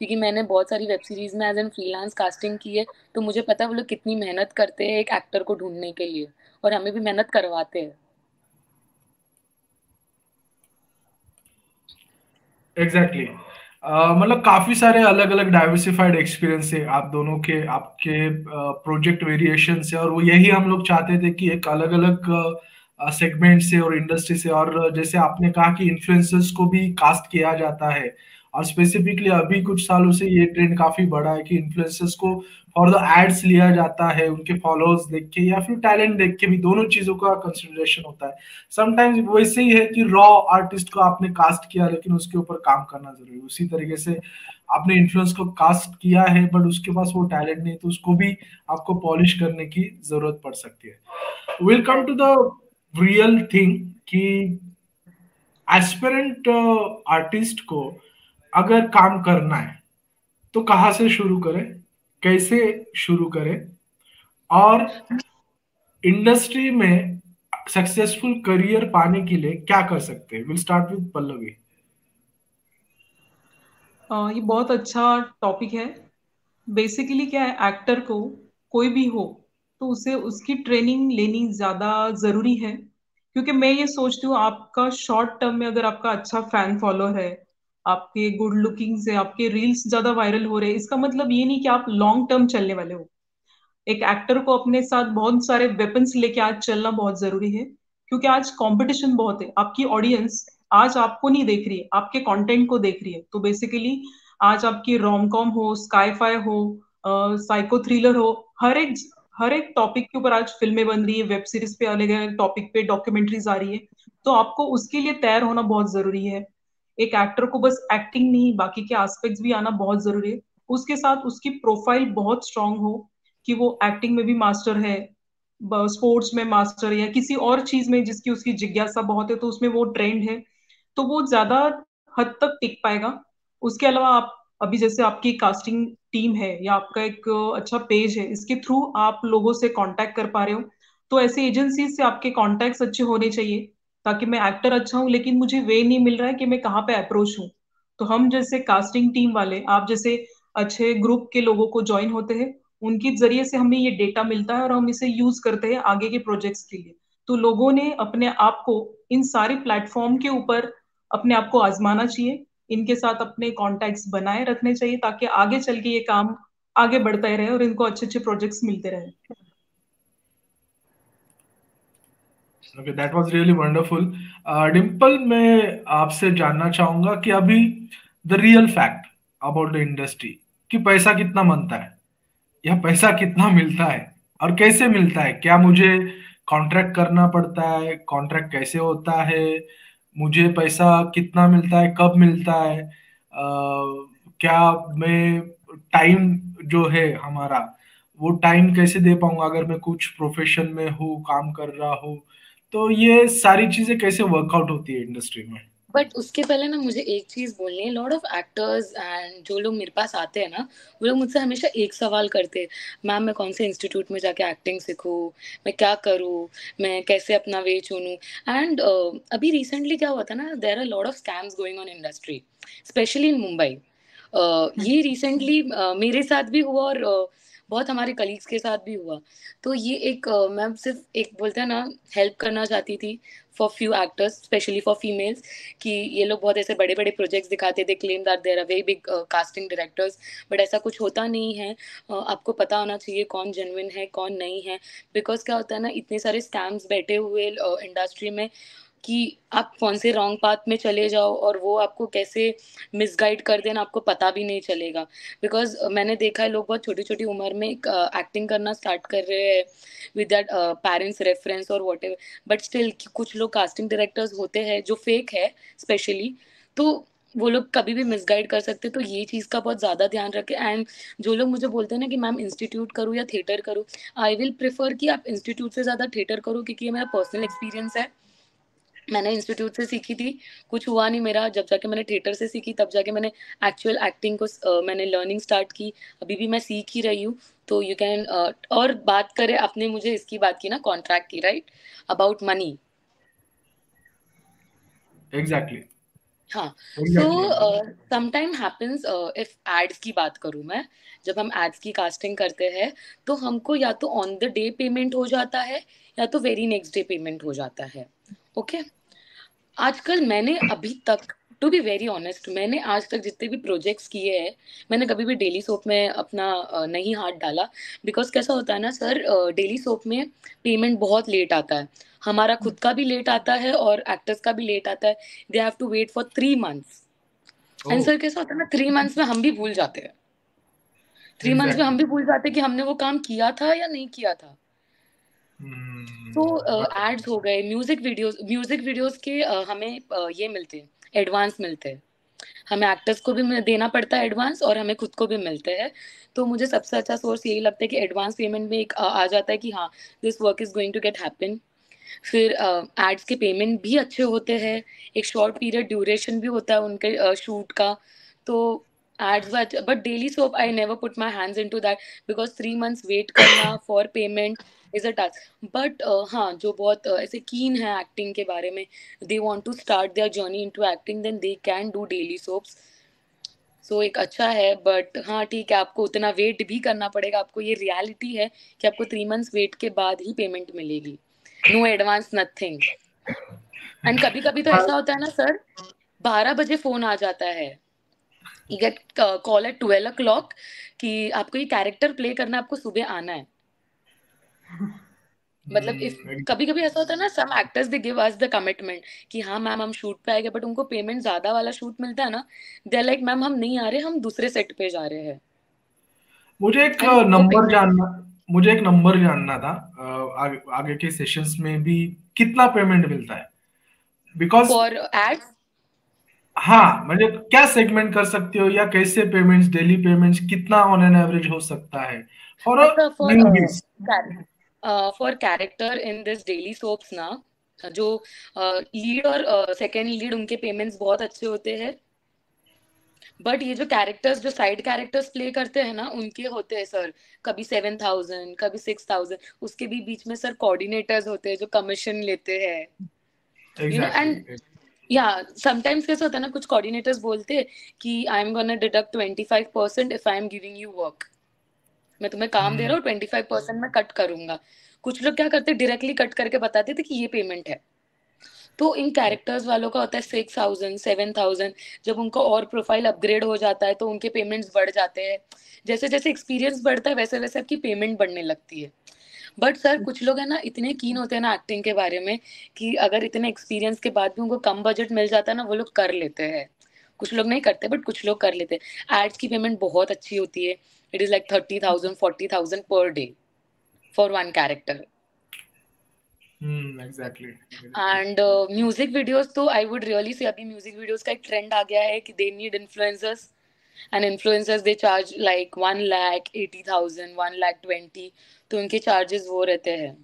क्योंकि मैंने बहुत सारी वेब सीरीज में एज एन फ्रीलांस कास्टिंग की है, तो मुझे पता है वो लोग कितनी मेहनत करते हैं एक एक्टर को ढूंढने के लिए, और हमें भी मेहनत करवाते हैं। Exactly exactly. मतलब काफी सारे अलग अलग डाइवर्सिफाइड एक्सपीरियंस है आप दोनों के, आपके प्रोजेक्ट वेरिएशन से, और वो यही हम लोग चाहते थे कि एक अलग अलग सेगमेंट से और इंडस्ट्री से, और जैसे आपने कहा कि इन्फ्लुएंसर्स को भी कास्ट किया जाता है, और स्पेसिफिकली अभी कुछ सालों से ये ट्रेंड काफी बड़ा है कि इन्फ्लुएंसर्स को फॉर द एड्स लिया जाता है, उनके फॉलोअर्स देख के या फिर टैलेंट देख के भी, दोनों चीजों का कंसिडरेशन होता है। समटाइम्स वैसे ही है कि रॉ आर्टिस्ट को आपने कास्ट किया लेकिन उसके ऊपर काम करना जरूरी है, उसी तरीके से आपने इन्फ्लुएंस को कास्ट किया है बट उसके पास वो टैलेंट नहीं, तो उसको भी आपको पॉलिश करने की जरूरत पड़ सकती है। Will come to the real thing कि एस्पिरेंट आर्टिस्ट को अगर काम करना है तो कहाँ से शुरू करें, कैसे शुरू करें, और इंडस्ट्री में सक्सेसफुल करियर पाने के लिए क्या कर सकते हैं। Will start with Pallavi. ये बहुत अच्छा टॉपिक है। बेसिकली क्या है, एक्टर को कोई भी हो तो उसे उसकी ट्रेनिंग लेनी ज्यादा जरूरी है। क्योंकि मैं ये सोचती हूँ, आपका शॉर्ट टर्म में अगर आपका अच्छा फैन फॉलोअर है, आपके गुड लुकिंग से आपके रील्स ज्यादा वायरल हो रहे हैं, इसका मतलब ये नहीं कि आप लॉन्ग टर्म चलने वाले हो। एक एक्टर को अपने साथ बहुत सारे वेपन्स लेके आज चलना बहुत जरूरी है। क्योंकि आज कंपटीशन बहुत है, आपकी ऑडियंस आज आपको नहीं देख रही है, आपके कंटेंट को देख रही है। तो बेसिकली आज आपकी रोम कॉम हो, स्काईफाई हो, साइको थ्रिलर हो, हर एक टॉपिक के ऊपर आज फिल्में बन रही है, वेब सीरीज पे अलग अलग टॉपिक पे डॉक्यूमेंट्रीज आ रही है। तो आपको उसके लिए तैयार होना बहुत जरूरी है। एक एक्टर को बस एक्टिंग नहीं, बाकी के एस्पेक्ट्स भी आना बहुत जरूरी है। उसके साथ उसकी प्रोफाइल बहुत स्ट्रांग हो कि वो एक्टिंग में भी मास्टर है, स्पोर्ट्स में मास्टर है, या किसी और चीज में जिसकी उसकी जिज्ञासा बहुत है तो उसमें वो ट्रेंड है, तो वो ज्यादा हद तक टिक पाएगा। उसके अलावा आप अभी जैसे आपकी कास्टिंग टीम है या आपका एक अच्छा पेज है, इसके थ्रू आप लोगों से कांटेक्ट कर पा रहे हो, तो ऐसे एजेंसी से आपके कॉन्टेक्ट अच्छे होने चाहिए। ताकि मैं एक्टर अच्छा हूँ लेकिन मुझे वे नहीं मिल रहा है कि मैं कहाँ पे अप्रोच हूँ, तो हम जैसे कास्टिंग टीम वाले, आप जैसे अच्छे ग्रुप के लोगों को ज्वाइन होते हैं, उनके जरिए से हमें ये डेटा मिलता है और हम इसे यूज करते हैं आगे के प्रोजेक्ट्स के लिए। तो लोगों ने अपने आप को इन सारे प्लेटफॉर्म के ऊपर अपने आप को आजमाना चाहिए, इनके साथ अपने कॉन्टैक्ट्स बनाए रखने चाहिए, ताकि आगे चल के ये काम आगे बढ़ता ही रहे और इनको अच्छे अच्छे प्रोजेक्ट्स मिलते रहे। Okay, that was really wonderful. Dimple, मैं आपसे जानना चाहूंगा कि अभी the real fact about the industry, कि पैसा कितना बनता है या पैसा कितना मिलता है और कैसे मिलता है। क्या मुझे कॉन्ट्रैक्ट करना पड़ता है, कॉन्ट्रैक्ट कैसे होता है, मुझे पैसा कितना मिलता है, कब मिलता है, क्या मैं टाइम जो है हमारा वो टाइम कैसे दे पाऊंगा अगर मैं कुछ प्रोफेशन में हूँ, काम कर रहा हूँ। तो ये सारी चीजें कैसे वर्कआउट होती है इंडस्ट्री में? बट उसके पहले ना मुझे एक चीज बोलनी है, लॉट ऑफ एक्टर्स एंड जो लोग मेरे पास आते हैं ना, वो लोग मुझसे हमेशा एक सवाल करते हैं, मैम मैं कौन से इंस्टीट्यूट में जाके एक्टिंग सीखूं, मैं क्या करूं, मैं कैसे अपना वे चुनूं। एंड अभी रिसेंटली क्या हुआ था ना, there are lot of scams going on industry, specially in Mumbai. ये रिसेंटली मेरे साथ भी हुआ और बहुत हमारे कलीग्स के साथ भी हुआ। तो ये एक मैं सिर्फ एक बोलते हैं ना, हेल्प करना चाहती थी for few actors, specially for females, कि ये लोग बहुत ऐसे बड़े बड़े प्रोजेक्ट्स दिखाते थे, claim that there are very big casting directors, but ऐसा कुछ होता नहीं है। आपको पता होना चाहिए कौन जेन्युइन है कौन नहीं है, बिकॉज क्या होता है ना, इतने सारे स्कैम्स बैठे हुए इंडस्ट्री में कि आप कौन से रॉन्ग पाथ में चले जाओ और वो आपको कैसे मिसगाइड कर देना आपको पता भी नहीं चलेगा। बिकॉज मैंने देखा है लोग बहुत छोटी छोटी उम्र में एक्टिंग करना स्टार्ट कर रहे हैं विद दैट पेरेंट्स रेफरेंस और वॉट एवर, बट स्टिल कुछ लोग कास्टिंग डायरेक्टर्स होते हैं जो फेक है स्पेशली, तो वो लोग कभी भी मिसगाइड कर सकते हैं। तो ये चीज़ का बहुत ज़्यादा ध्यान रखें। एंड जो लोग मुझे बोलते हैं ना कि मैम इंस्टीट्यूट करूँ या थिएटर करूँ, आई विल प्रेफर कि आप इंस्टीट्यूट से ज़्यादा थिएटर करो, क्योंकि ये मेरा पर्सनल एक्सपीरियंस है। मैंने इंस्टीट्यूट से सीखी थी, कुछ हुआ नहीं मेरा, जब जाके मैंने थिएटर से सीखी तब जाके मैंने एक्चुअल एक्टिंग को मैंने लर्निंग स्टार्ट की, अभी भी मैं सीख ही रही हूँ। तो यू कैन और बात करें, आपने मुझे इसकी बात की ना कॉन्ट्रैक्ट की, राइट, अबाउट मनी। एग्जैक्टली। हाँ। So exactly. Sometime happens, if ads की बात करूँ मैं, जब हम एड्स की कास्टिंग करते हैं तो हमको या तो ऑन द डे पेमेंट हो जाता है या तो वेरी नेक्स्ट डे पेमेंट हो जाता है। ओके। आजकल मैंने अभी तक, टू बी वेरी ऑनेस्ट, मैंने आज तक जितने भी प्रोजेक्ट्स किए हैं, मैंने कभी भी डेली सोप में अपना नहीं हाथ डाला। बिकॉज कैसा होता है ना सर, डेली सोप में पेमेंट बहुत लेट आता है, हमारा खुद का भी लेट आता है और एक्टर्स का भी लेट आता है। They have to wait for 3 months। And oh. Sir कैसा होता है ना, 3 months में हम भी भूल जाते हैं, 3 months में हम एग्जैक्टली। भी भूल जाते हैं कि हमने वो काम किया था या नहीं किया था। तो एड्स हो गए, म्यूजिक वीडियोस के हमें ये मिलते हैं, एडवांस मिलते हैं, हमें एक्टर्स को भी देना पड़ता है एडवांस और हमें खुद को भी मिलते हैं। तो मुझे सबसे अच्छा सोर्स यही लगता है कि एडवांस पेमेंट में एक आ जाता है कि हाँ, this work is going to get happen. फिर एड्स के पेमेंट भी अच्छे होते हैं, एक शॉर्ट पीरियड ड्यूरेशन भी होता है उनके शूट का। तो ads, but daily soap I never put my hands into that, because 3 months wait करना for payment is a task. But हाँ, जो बहुत ऐसे कीन है एक्टिंग के बारे में, they want to start their journey into acting, then they can do daily soaps. So एक अच्छा है, बट हाँ ठीक है, आपको उतना वेट भी करना पड़ेगा, आपको ये रियलिटी है कि आपको 3 months वेट के बाद ही पेमेंट मिलेगी, नो एडवांस नथिंग। एंड कभी कभी तो ऐसा होता है ना सर, 12 बजे फोन आ जाता है, you get call at 12 o'clock कि आपको ये कैरेक्टर प्ले करना है, आपको सुबह आना है। मतलब इफ कभी कभी ऐसा होता है ना, some actors they give us the commitment कि हाँ मैम हम शूट पे आएंगे, बट उनको पेमेंट ज्यादा वाला शूट मिलता है ना, दे आर लाइक मैम हम नहीं आ रहे, हम दूसरे सेट पे जा रहे हैं। मुझे एक एंड वो नंबर पेमेंट जानना मुझे एक नंबर जानना था, आगे के सेशंस में भी कितना पेमेंट मिलता है? बिकॉज फॉर एड्स, हाँ, मतलब क्या सेगमेंट कर सकते हो या कैसे पेमेंट्स, डेली पेमेंट्स कितना ऑन एन एवरेज हो सकता है फॉर अ अच्छा, newbies? For character in this daily soaps ना, जो लीड और सेकेंड लीड, उनके पेमेंट्स बहुत अच्छे होते हैं। बट ये जो कैरेक्टर्स, जो साइड कैरेक्टर्स प्ले करते हैं ना, उनके होते हैं सर कभी 7,000, कभी 6,000। उसके भी बीच में सर कोऑर्डिनेटर्स होते हैं जो कमीशन लेते हैं, एंड एग्जैक्टली। या समटाइम्स कैसा होता है ना, कुछ कोऑर्डिनेटर्स बोलते हैं कि I am gonna deduct 25% if I am giving you work, मैं तुम्हें काम दे रहा हूँ, 25% मैं कट करूंगा। कुछ लोग क्या करते, डायरेक्टली कट करके बताते थे कि ये पेमेंट है। तो इन कैरेक्टर्स वालों का होता है 6,000, 7,000। जब उनका और प्रोफाइल अपग्रेड हो जाता है तो उनके पेमेंट्स बढ़ जाते हैं, जैसे जैसे एक्सपीरियंस बढ़ता है वैसे वैसे आपकी पेमेंट बढ़ने लगती है। बट सर कुछ लोग है ना, इतने कीन होते हैं ना एक्टिंग के बारे में, कि अगर इतने एक्सपीरियंस के बाद भी उनको कम बजट मिल जाता है ना, वो लोग कर लेते हैं। कुछ लोग नहीं करते बट कुछ लोग कर लेते हैं। एड्स की पेमेंट बहुत अच्छी होती है, it is like 30,000, 40,000 per day for one character. Exactly. And music videos तो आई वुड रियली से, अभी म्यूजिक वीडियोस का एक ट्रेंड आ गया है कि they need influencers, and influencers they charge like 1,80,000, 1,20,000, तो उनके चार्जेस वो रहते हैं।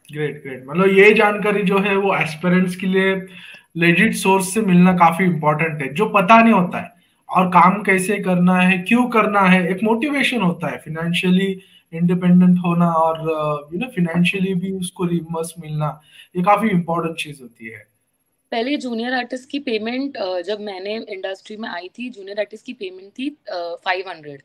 ग्रेट ग्रेट, मतलब ये जानकारी जो है वो एस्पिरेंट्स के लिए लेजिट सोर्स से मिलना काफी इंपॉर्टेंट है, जो पता नहीं होता है। और काम कैसे करना है, क्यों करना है, एक मोटिवेशन होता है फाइनेंशियली इंडिपेंडेंट होना, और फाइनेंशियली भी उसको रिमर्स मिलना, ये काफी इंपॉर्टेंट चीज होती है। पहले जूनियर आर्टिस्ट की पेमेंट, जब मैंने इंडस्ट्री में आई थी, जूनियर आर्टिस्ट की पेमेंट थी 500।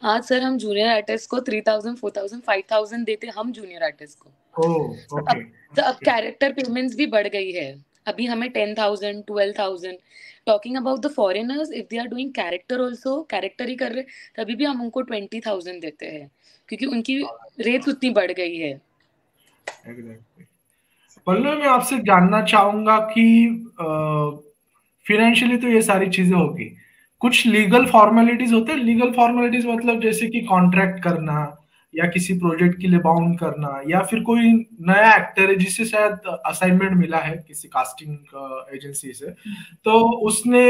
आज सर हम जूनियर आर्टिस्ट को 3,000, 4,000, 5,000 देते हम जूनियर आर्टिस्ट को। ओके। अब कैरेक्टर पेमेंट्स भी बढ़ गई है। अभी हमें 10,000, 12,000। Talking about the foreigners, if they are doing character also, character ही कर रहे, तभी भी हम उनको 20,000 देते हैं, क्योंकि उनकी रेट उतनी बढ़ गई है। पल्लव, मैं आपसे जानना चाहूंगा कि फाइनेंशियली तो ये सारी चीजें होगी, कुछ लीगल फॉर्मेलिटीज होते हैं। लीगल फॉर्मेलिटीज मतलब जैसे कि कॉन्ट्रैक्ट करना, या किसी प्रोजेक्ट के लिए बाउंड करना, या फिर कोई नया एक्टर है जिससे शायद असाइनमेंट मिला है किसी कास्टिंग एजेंसी से, तो उसने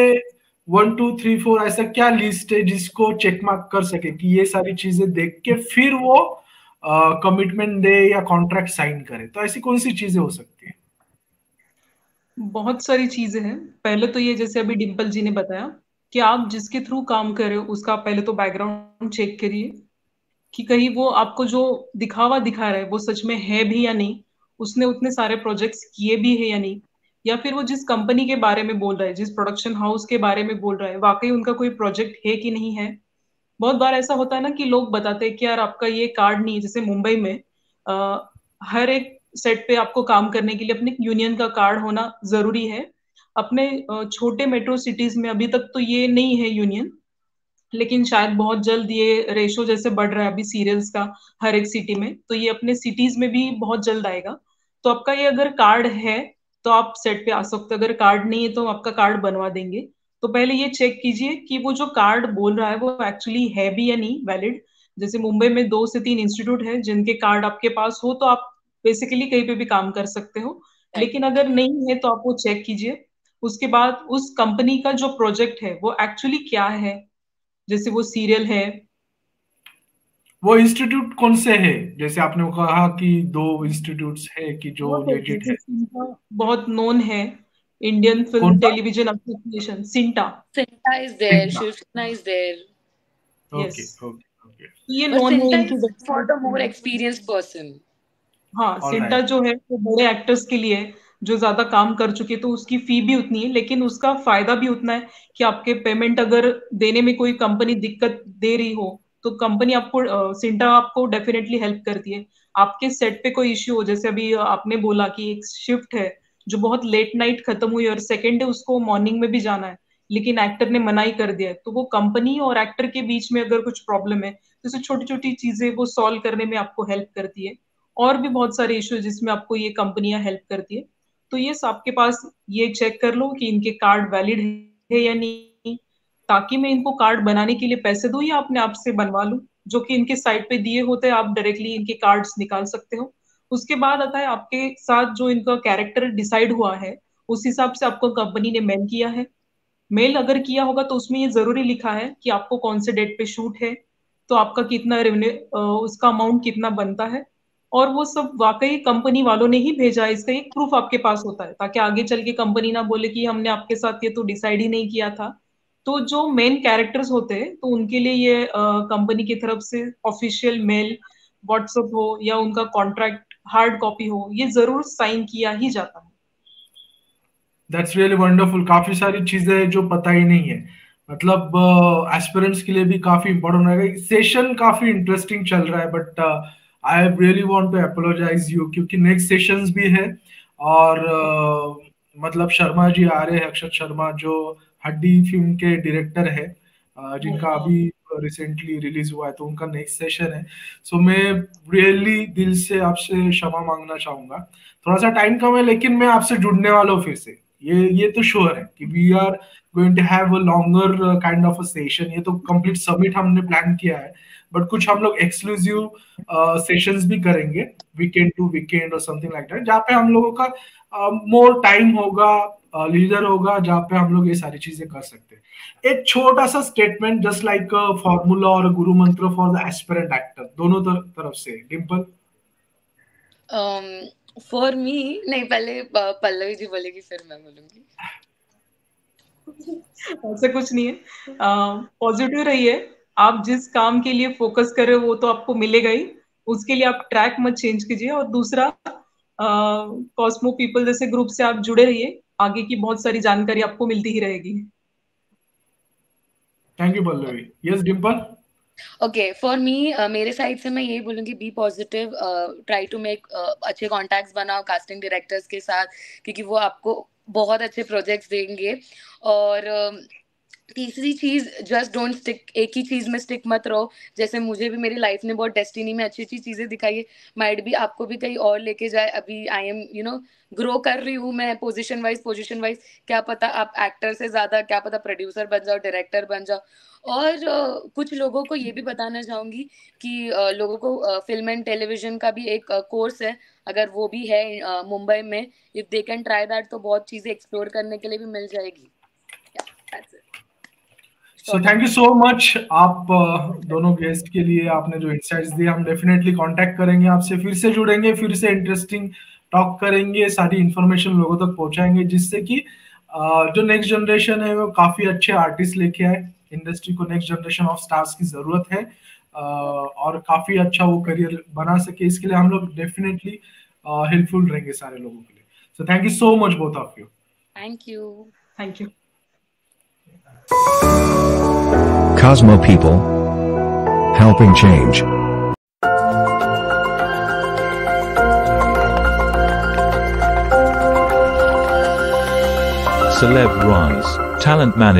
1 2 3 4 ऐसा क्या लिस्ट है जिसको चेक मार्क कर सके कि ये सारी चीजें देख के फिर वो कमिटमेंट दे या कॉन्ट्रैक्ट साइन करे, तो ऐसी कौन सी चीजें हो सकती है? बहुत सारी चीजें हैं। पहले तो ये, जैसे अभी डिम्पल जी ने बताया कि आप जिसके थ्रू काम कर रहे हो उसका पहले तो बैकग्राउंड चेक करिए कि कहीं वो आपको जो दिखावा दिखा रहा है वो सच में है भी या नहीं, उसने उतने सारे प्रोजेक्ट्स किए भी है या नहीं, या फिर वो जिस कंपनी के बारे में बोल रहा है, जिस प्रोडक्शन हाउस के बारे में बोल रहा है, वाकई उनका कोई प्रोजेक्ट है कि नहीं है। बहुत बार ऐसा होता है ना कि लोग बताते हैं कि यार आपका ये कार्ड नहीं है। जैसे मुंबई में हर एक सेट पे आपको काम करने के लिए अपने यूनियन का कार्ड होना जरूरी है। अपने छोटे मेट्रो सिटीज में अभी तक तो ये नहीं है यूनियन, लेकिन शायद बहुत जल्द ये रेशो जैसे बढ़ रहा है अभी सीरियल्स का हर एक सिटी में, तो ये अपने सिटीज में भी बहुत जल्द आएगा। तो आपका ये अगर कार्ड है तो आप सेट पे आ सकते हो, अगर कार्ड नहीं है तो आपका कार्ड बनवा देंगे। तो पहले ये चेक कीजिए कि वो जो कार्ड बोल रहा है वो एक्चुअली है भी या नहीं वैलिड। जैसे मुंबई में 2 से 3 इंस्टीट्यूट है जिनके कार्ड आपके पास हो तो आप बेसिकली कहीं पे भी काम कर सकते हो, लेकिन अगर नहीं है तो आप वो चेक कीजिए। उसके बाद उस कंपनी का जो प्रोजेक्ट है वो एक्चुअली क्या है, जैसे वो सीरियल है। वो इंस्टीट्यूट कौन से है? जैसे आपने कहा कि 2 इंस्टीट्यूट्स है कि जो लेजिट है। बहुत नोन है, इंडियन फिल्म कौन सा? Television association, CINTAA. CINTAA is there, Shiv Sena is there. Okay yes, okay okay, ये बट नोन है सिंटा इनकी is for the more website. Experienced person. हाँ, सिंटा ऑलराइट। जो है वो बड़े एक्टर्स के लिए है, जो ज्यादा काम कर चुके, तो उसकी फी भी उतनी है, लेकिन उसका फायदा भी उतना है कि आपके पेमेंट अगर देने में कोई कंपनी दिक्कत दे रही हो तो कंपनी आपको सिंटा आपको डेफिनेटली हेल्प करती है। आपके सेट पे कोई इश्यू हो, जैसे अभी आपने बोला कि एक शिफ्ट है जो बहुत लेट नाइट खत्म हुई और सेकेंड डे उसको मॉर्निंग में भी जाना है, लेकिन एक्टर ने मना ही कर दिया है, तो वो कंपनी और एक्टर के बीच में अगर कुछ प्रॉब्लम है तो ऐसे छोटी छोटी चीजें वो सॉल्व करने में आपको हेल्प करती है। और भी बहुत सारे इश्यू जिसमें आपको ये कंपनियां हेल्प करती है। तो ये आपके पास ये चेक कर लो कि इनके कार्ड वैलिड है या नहीं, ताकि मैं इनको कार्ड बनाने के लिए पैसे दूं या अपने आप से बनवा लूं, जो कि इनके साइट पे दिए होते हैं, आप डायरेक्टली इनके कार्ड्स निकाल सकते हो। उसके बाद आता है आपके साथ जो इनका कैरेक्टर डिसाइड हुआ है, उस हिसाब से आपको कंपनी ने मेल किया है। मेल अगर किया होगा तो उसमें ये जरूरी लिखा है कि आपको कौन से डेट पे शूट है, तो आपका कितना रेवेन्यू, उसका अमाउंट कितना बनता है, और वो सब वाकई कंपनी वालों ने ही भेजा है, इसका एक प्रूफ आपके पास होता है, ताकि आगे चल के कंपनी ना बोले कि हमने आपके साथ ये तो डिसाइड ही नहीं किया था। तो जो मेन कैरेक्टर्स होते हैं तो उनके लिए ये कंपनी की तरफ से ऑफिशियल मेल, व्हाट्सएप हो या उनका कॉन्ट्रैक्ट हार्ड कॉपी हो, ये जरूर साइन किया ही जाता है। That's really wonderful. काफी सारी चीजें जो पता ही नहीं है, मतलब एस्पिरेंट्स के लिए भी काफी इंपॉर्टेंट रहेगा। सेशन काफी इंटरेस्टिंग चल रहा है, but I really want to apologise you, क्योंकि नेक्स्ट सेशंस भी है, और मतलब शर्मा जी आ रहे हैं, अक्षत शर्मा जो हड्डी फिल्म के डायरेक्टर है, जिनका अभी रिसेंटली रिलीज हुआ है, तो उनका नेक्स्ट सेशन है। सो मैं रियली दिल से आपसे क्षमा मांगना चाहूंगा, थोड़ा सा टाइम कम है, लेकिन मैं आपसे जुड़ने वाला हूँ फिर से। ये तो श्योर है कि we are going to have a longer kind of a session. ये तो कंप्लीट समिट हमने प्लान किया है, बट कुछ हम लोग एक्सक्लूसिव सेशंस भी करेंगे वीकेंड टू वीकेंड और समथिंग लाइक दैट, जहाँ पे हम लोगों का मोर टाइम होगा, लीडर होगा जहाँ पे हम लोग ये सारी चीजें कर सकते हैं। एक छोटा सा स्टेटमेंट जस्ट लाइक फॉर्मूला और गुरु मंत्र फॉर द एस्पिरेंट एक्टर, दोनों तरफ से। डिम्पल। फॉर मी नहीं, पहले पल्लवी जी बोलेगी फिर मैं बोलूंगी। ऐसा कुछ नहीं है, पॉजिटिव रहिए। आप जिस काम के लिए फोकस कर रहे हो वो तो आपको मिलेगा ही, उसके लिए आप ट्रैक मत चेंज कीजिए। और दूसरा, कॉस्मो पीपल जैसे ग्रुप से आप जुड़े रहिए, आगे की बहुत सारी जानकारी आपको मिलती ही रहेगी। Thank you Pallavi. Yes Dimple. Okay, for me मेरे साइड से मैं यही बोलूंगी, be positive, try to make अच्छे कॉन्टैक्ट्स बनाओ कास्टिंग डायरेक्टर्स के साथ, क्योंकि वो आपको बहुत अच्छे प्रोजेक्ट्स देंगे। और तीसरी चीज, जस्ट डोंट स्टिक, एक ही चीज में स्टिक मत रहो। जैसे मुझे भी मेरी लाइफ ने बहुत डेस्टिनी में अच्छी अच्छी चीजें दिखाई है, माइट भी आपको भी कहीं और लेके जाए। अभी आई एम ग्रो कर रही हूँ मैं पोजीशन वाइज, क्या पता आप एक्टर से ज्यादा, क्या पता प्रोड्यूसर बन जाओ, डायरेक्टर बन जाओ। और कुछ लोगों को ये भी बताना चाहूंगी कि लोगों को फिल्म एंड टेलीविजन का भी एक कोर्स है, अगर वो भी है मुंबई में, if they can try that, तो बहुत चीजें एक्सप्लोर करने के लिए भी मिल जाएगी। So thank you so much आप दोनों गेस्ट के लिए, आपने जो इनसाइट्स दिए। हम डेफिनेटली कांटेक्ट करेंगे आपसे, फिर से जुड़ेंगे, फिर से इंटरेस्टिंग टॉक करेंगे, सारी इंफॉर्मेशन लोगों तक पहुंचाएंगे, जिससे कि जो नेक्स्ट जनरेशन है वो काफी अच्छे आर्टिस्ट लेके आए। इंडस्ट्री को नेक्स्ट जनरेशन ऑफ स्टार्स की जरूरत है, और काफी अच्छा वो करियर बना सके। इसके लिए हम लोग डेफिनेटली हेल्पफुल रहेंगे सारे लोगों के लिए। So thank you so much both of you. Thank you. Cosmo People, helping change. Celeb Rise, Talent Management.